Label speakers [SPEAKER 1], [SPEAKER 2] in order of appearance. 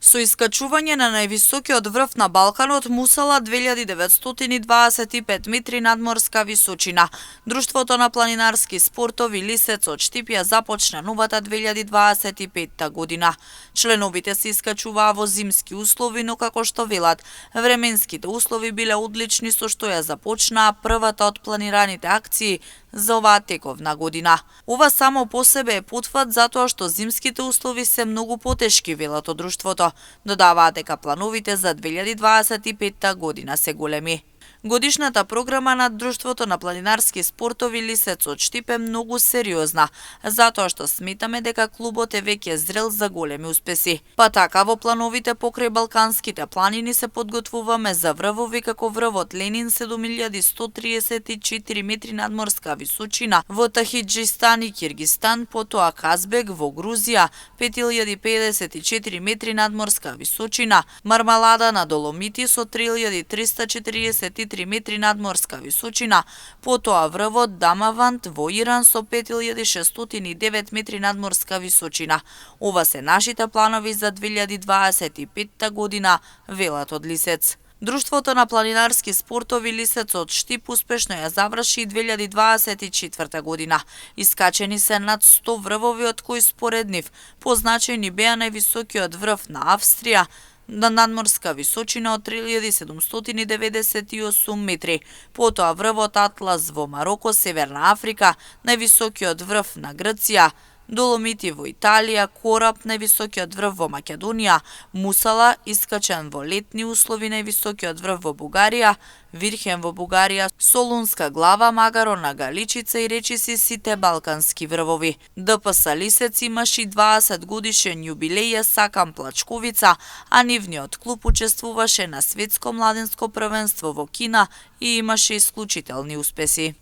[SPEAKER 1] Со искачување на највисокиот врв на Балканот Мусала 2925 метри надморска височина, Друштвото на планинарски спортови Лисец од Штип ја започна новата 2025 година. Членовите се искачуваа во зимски услови, но како што велат, временските услови биле одлични со што ја започнаа првата од планираните акции за оваа тековна година. Ова само по себе е потврд затоа што зимските услови се многу потешки, велат од друштвото. Додаваат дека плановите за 2025 година се големи. Годишната програма на Друштвото на планинарски спортови Лисец од Штип е многу сериозна, затоа што сметаме дека клубот е веќе зрел за големи успеси. Па така во плановите покрај Балканските планини се подготвуваме за врвови како врвот Ленин 7134 метри надморска височина во Тахиџистан и Киргистан, потоа Казбек во Грузија 5054 метри надморска височина, Мармалада на Доломити со 3343 метри надморска височина, потоа врвот Дамавант во Иран со 5609 метри надморска височина. Ова се нашите планови за 2025 година, велат од Лисец. Друштвото на планинарски спортови Лисец од Штип успешно ја заврши и 2024 година. Искачени се над 100 врвови, од кои според нив позначајни беа највисокиот врв на Австрија, на надморска височина од 3798 метри, потоа врвот Атлас во Мароко, Северна Африка, највисокиот врв на Грција, Доломити во Италија, Кораб, највисокиот врв во Македонија, Мусала, искачен во летни услови, највисокиот врв во Бугарија, Вирхен во Бугарија, Солунска глава, Магаро на Галичица и речиси сите балкански врвови. ДПС Лисец имаше 20 годишен јубилеј Сакам Плачковица, а нивниот клуб учествуваше на светско младинско првенство во Кина и имаше исклучителни успеси.